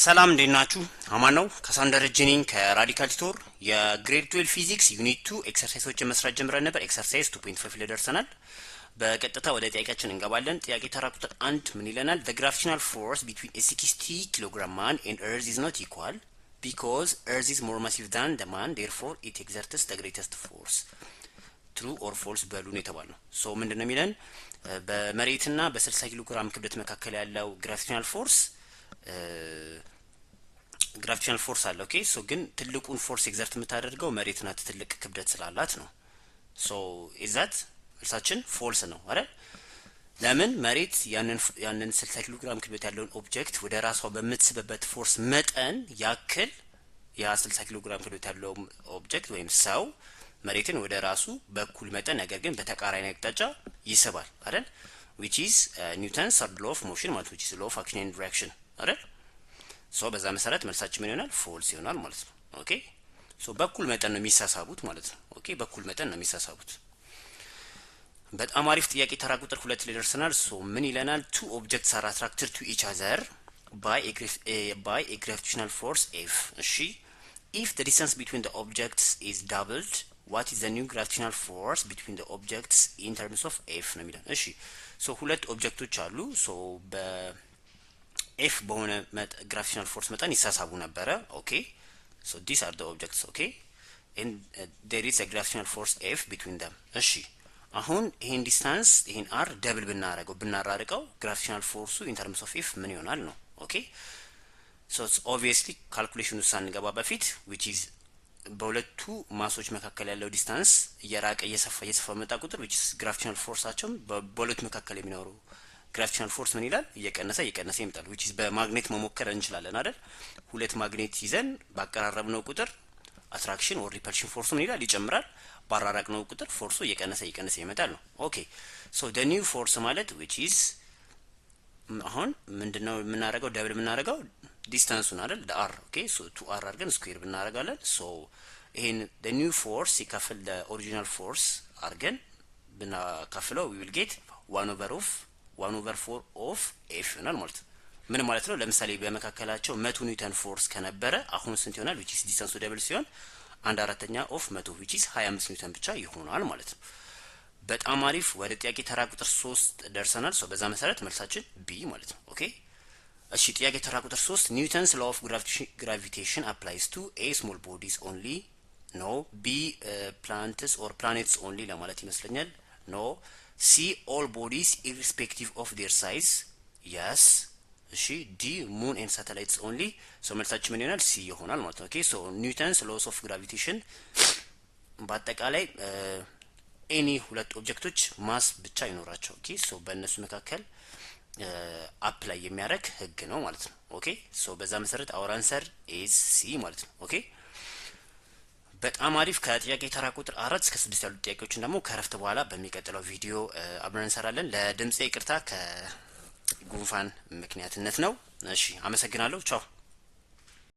ሰላም እንዴት ናችሁ? አማን ነው። ከሳንደር ጂኒንግ ከራዲካል ቲቶር የግሬድ 12 ፊዚክስ ዩኒት 2 ኤክሰርሳይሶችን መስራት ጀምረን ነበር። ኤክሰርሳይዝ 2.5 ላይ ደርሰናል። በቀጥታ ወደ ጥያቄያችን እንገባለን። ጥያቄ ተራ ቁጥር 1 ምን ይለናል? The gravitational force between a 60 kilogram man and earth is not equal because earth is more massive than the man, therefore it exerts the greatest force. True or false በሉን የተባለው ሶ ምንድነው የሚለን? በመሬትና በ60 ኪሎ ግራም ክብደት መካከል ያለው ግራቪቴሽናል ፎርስ አለ። ኦኬ ሶ ግን ትልቁን ፎርስ ኤግዘርት የምታደርገው መሬት ናት፣ ትልቅ ክብደት ስላላት ነው። ሶ ኢዛት መልሳችን ፎልስ ነው አይደል? ለምን መሬት ያንን 60 ኪሎ ግራም ክብደት ያለውን ኦብጀክት ወደ ራሷ በምትስብበት ፎርስ መጠን ያክል ያ 60 ኪሎ ግራም ክብደት ያለው ኦብጀክት ወይም ሰው መሬትን ወደ ራሱ በኩል መጠን ነገር ግን በተቃራኒ አቅጣጫ ይስባል አይደል? which is Newton's third law of motion ማለት which is law of action and reaction አይደል? ሶ በዛ መሰረት መልሳችን ምን ይሆናል? ፎልስ ይሆናል ማለት ነው። ኦኬ ሶ በኩል መጠን ነው የሚሳሳቡት ማለት ነው። ኦኬ በኩል መጠን ነው የሚሳሳቡት። በጣም አሪፍ ጥያቄ ተራ ቁጥር 2 ላይ ደርሰናል። ሶ ምን ይለናል? two objects are attracted to each other by a gravitational force F. እሺ if the distance between the objects is doubled, what is the new gravitational force between the objects in terms of F ነው የሚለን። እሺ ሶ ሁለት ኦብጀክቶች አሉ። ሶ በኤፍ በሆነ ግራቪቴሽናል ፎርስ መጠን ይሳሳቡ ነበረ። ኦኬ ሶ ዲስ አር ዘ ኦብጀክትስ ኦኬ and there is a gravitational force F between them። እሺ አሁን ይሄን ዲስታንስ ይሄን አር ደብል ብናራርቀው ግራቪቴሽናል ፎርሱ in terms of F ምን ይሆናል ነው። ኦኬ ሶ obviously ካልኩሌሽኑ ሳንገባ በፊት which is በሁለቱ ማሶች መካከል ያለው ዲስታንስ እየራቀ እየሰፋ መጣ ቁጥር which is gravitational forceአቸው በሁለቱ መካከል የሚኖሩ gravitational force ምን ይላል? እየቀነሰ ይመጣል። which is በማግኔት መሞከር እንችላለን አይደል? ሁለት ማግኔት ይዘን ባቀራረብነው ቁጥር አትራክሽን or repulsion ፎርሱ ምን ይላል? ይጨምራል። ባራራቅነው ቁጥር ፎርሱ እየቀነሰ ይመጣል ነው። ኦኬ ሶ the new force ማለት which is አሁን ምንድነው የምናደርገው? ደብል የምናደርገው ዲስታንሱን አይደል? አር ኦኬ ሶ 2r አድርገን ስኩዌር ብናደርጋለን። ሶ ይሄን the new force ሲካፈል the original force አድርገን ብናካፍለው we will get 1/4 of F ይሆናል ማለት ነው። ምን ማለት ነው? ለምሳሌ በመካከላቸው 100 ኒውተን ፎርስ ከነበረ አሁን ስንት ይሆናል? which is ዲስታንሱ ደብል ሲሆን 1/4 ኦፍ 100 which is 25 ኒውተን ብቻ ይሆናል ማለት ነው። በጣም አሪፍ። ወደ ጥያቄ ተራ ቁጥር 3 ደርሰናል። ሶ በዛ መሰረት መልሳችን ቢ ማለት ነው። ኦኬ እሺ ጥያቄ ተራ ቁጥር 3 ኒውተንስ ላው ኦፍ gravitation applies to a small bodies only no b planets only ለማለት ይመስለኛል። no c all bodies irrespective of their size yes እሺ ዲ moon and satellites only ሶ መልሳችን ምን ይሆናል? ሲ ይሆናል ማለት ነው። ኦኬ ሶ ኒውተንስ ሎስ ኦፍ ግራቪቴሽን በአጠቃላይ ኤኒ ሁለት ኦብጀክቶች ማስ ብቻ ይኖራቸው ኦኬ ሶ በእነሱ መካከል አፕላይ የሚያደርግ ህግ ነው ማለት ነው። ኦኬ ሶ በዛ መሰረት አወር አንሰር ኢዝ ሲ ማለት ነው። ኦኬ በጣም አሪፍ። ከጥያቄ ተራ ቁጥር 4 እስከ 6 ያሉ ጥያቄዎችን ደግሞ ከረፍት በኋላ በሚቀጥለው ቪዲዮ አብረን እንሰራለን። ለድምጼ ይቅርታ ከጉንፋን ምክንያትነት ነው። እሺ አመሰግናለሁ። ቻው